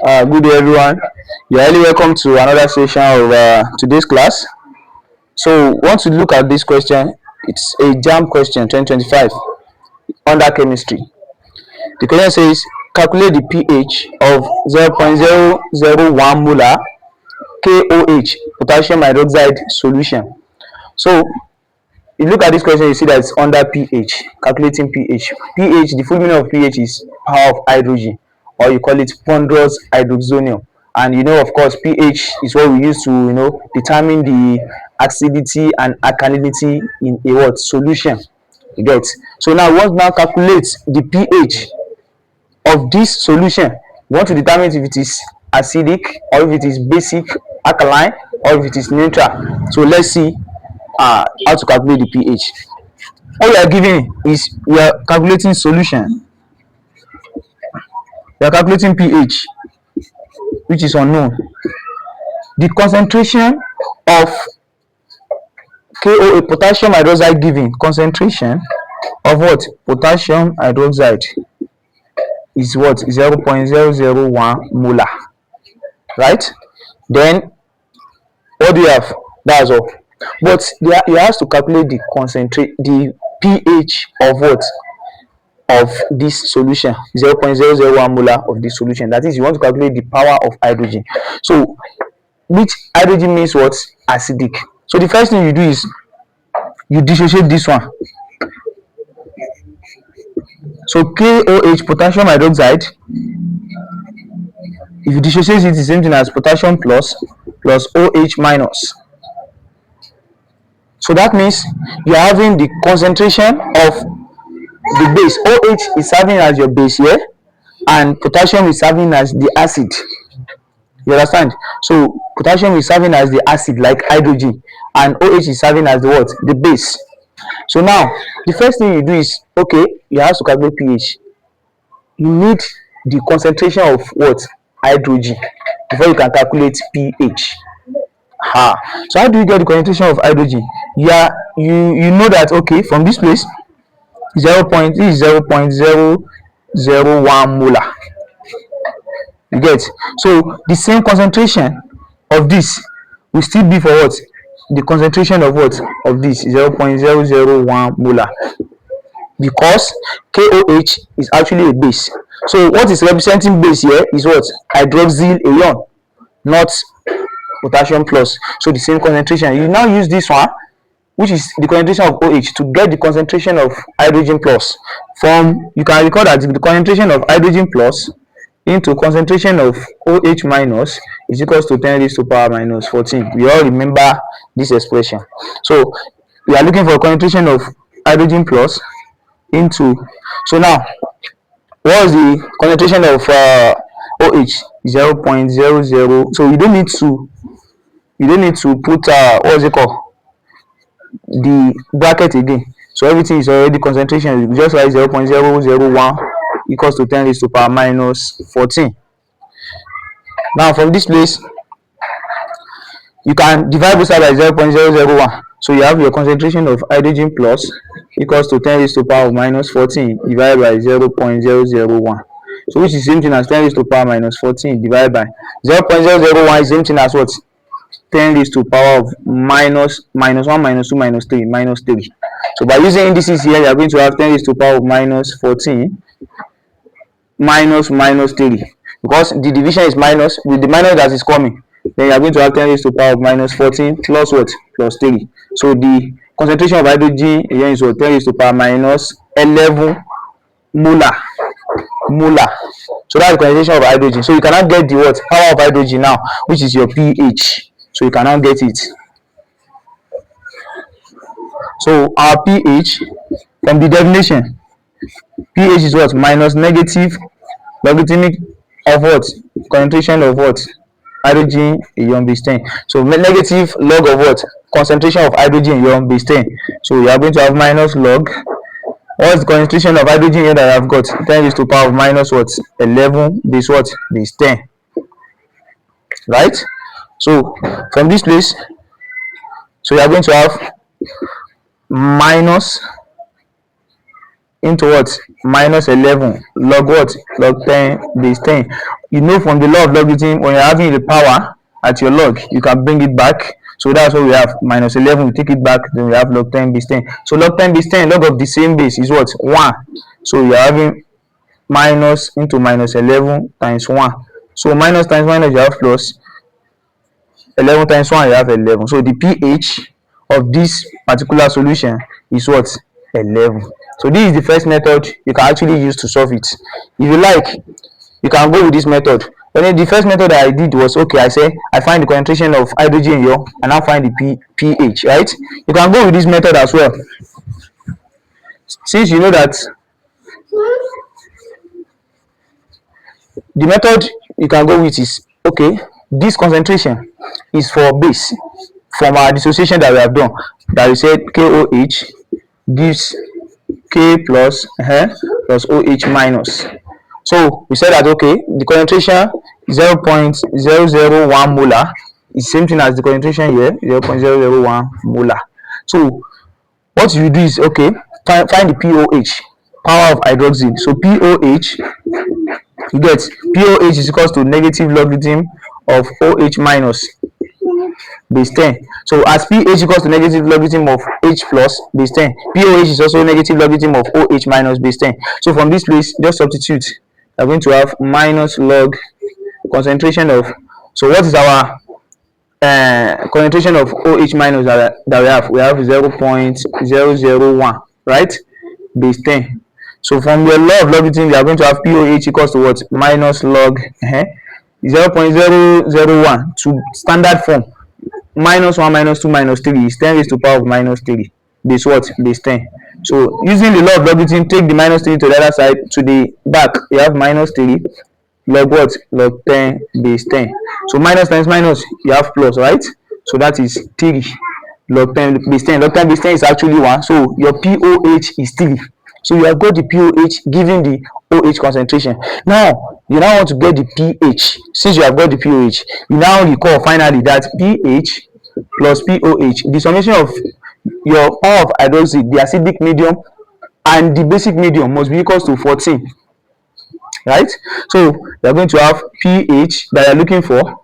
Good day, everyone. You're highly welcome to another session of today's class. So, want to look at this question? It's a JAM question 2025 under chemistry. The question says calculate the pH of 0.001 molar KOH potassium hydroxide solution. So, you look at this question, you see that it's under pH, calculating pH. pH, the full meaning of pH is power of hydrogen, or you call it ponderous hydroxonium. And you know, of course, pH is what we use to determine the acidity and alkalinity in a what solution. You get. So now we want to now calculate the pH of this solution. We want to determine if it is acidic, or if it is basic, alkaline, or if it is neutral. So let's see how to calculate the pH. All we are giving is we are calculating solution. We are calculating pH, which is unknown. The concentration of KOH potassium hydroxide given, concentration of what? Potassium hydroxide is what? 0.001 molar. Right? Then what do you have? That's all. But you have to calculate the pH of what? Of this solution, 0.001 molar of this solution. That is, you want to calculate the power of hydrogen. So which hydrogen means what? Acidic. So the first thing you do is you dissociate this one. So KOH, potassium hydroxide, if you dissociate it, it's the same thing as potassium plus OH minus. So that means you are having the concentration of the base. OH is serving as your base here, and potassium is serving as the acid. You understand? So potassium is serving as the acid like hydrogen, and OH is serving as the what? The base. So now the first thing you do is, okay, you have to calculate pH. You need the concentration of what? Hydrogen before you can calculate pH. So how do you get the concentration of hydrogen? You know that, okay, from this place 0.001 molar. You get? So the same concentration of this will still be for what? The concentration of what? Of this 0.001 molar, because KOH is actually a base. So what is representing base here is what? Hydroxyl ion, not potassium plus. So the same concentration. You now use this one, which is the concentration of OH, to get the concentration of hydrogen plus. You can record that the concentration of hydrogen plus into concentration of OH minus is equals to 10 raised to power minus 14. We all remember this expression. So we are looking for a concentration of hydrogen plus into. So now, what is the concentration of OH? 0.00. So you don't need to put what's it called, the bracket again. So everything is already concentration. You just write 0.001 equals to 10 raised to power minus 14. Now from this place, you can divide both sides by 0.001. So you have your concentration of hydrogen plus equals to 10 raised to power minus 14 divided by 0.001. So which is the same thing as 10 raised to power minus 14 divided by 0.001 is the same thing as what? 10 raised to power of minus 1 minus 2 minus 3 minus 3. So by using indices here, you are going to have 10 raised to power of minus 14 minus 3, because the division is minus. With the minus that is coming, then you are going to have 10 raised to power of minus 14 plus what? Plus 3. So the concentration of hydrogen again is what? 10 raised to power minus 11 molar. So that's the concentration of hydrogen. So you cannot get the what? Power of hydrogen now, which is your pH. So you cannot get it. So our pH, from the definition, pH is what? Minus negative logarithmic of what? Concentration of what? Hydrogen ion base 10. So negative log of what? Concentration of hydrogen ion base 10. So you are going to have minus log. What's the concentration of hydrogen here that I've got? 10 raised to power of minus what? 11 base what? Base 10. Right? So from this place, so you are going to have minus into what? Minus 11 log what? Log 10 base 10. you know from the law of logarithm, when you're having the power at your log, you can bring it back. So that's what we have. Minus 11, we take it back, then we have log 10 base 10. So log 10 base 10, log of the same base is what? 1. So you're having minus into minus 11 times 1. So minus times minus, you have plus. 11 times 1, you have 11. So the pH of this particular solution is what? 11. So this is the first method you can actually use to solve it. If you like, you can go with this method. And then the first method that I did was, okay, I say I find the concentration of hydrogen here and now find the pH, right? You can go with this method as well. Since you know that the method you can go with is, okay, this concentration is for base from our dissociation that we have done, that we said KOH gives K plus plus OH minus. So we said that, okay, the concentration 0.001 molar is same thing as the concentration here, 0.001 molar. So what you do is, okay, find the POH, power of hydroxide. So POH, you get POH is equals to negative logarithm of OH minus base 10. So as pH equals to negative logarithm of H plus base 10, POH is also negative logarithm of OH minus base 10. So from this place, just substitute. We're going to have minus log concentration of, so what is our concentration of OH minus that we have? We have 0.001, right? Base 10. So from the law of logarithm, we are going to have POH equals to what? Minus log 0.001 to standard form. Minus 1 minus 2 minus 3 is 10 raised to the power of minus 3. Base what? Base 10. So using the law of logarithm, take the minus 3 to the other side, to the back, you have minus 3 log what? Log 10 base 10. So minus times minus, you have plus, right? So that is 3 log 10 base 10. Log 10 base 10 is actually 1. So your POH is 3. So you have got the POH given the OH concentration. Now you now want to get the pH. Since you have got the pH, you now recall finally that pH plus POH, the summation of your power of hydroxide, the acidic medium and the basic medium, must be equals to 14, right? So you are going to have pH that you are looking for,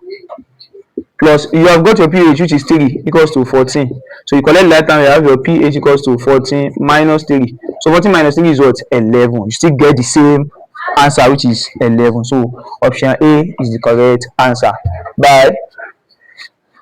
plus you have got your pH, which is 3, equals to 14. So you collect that time, you have your pH equals to 14 minus 3. So 14 minus 3 is what? 11. You still get the same answer, which is 11. So option A is the correct answer. Bye.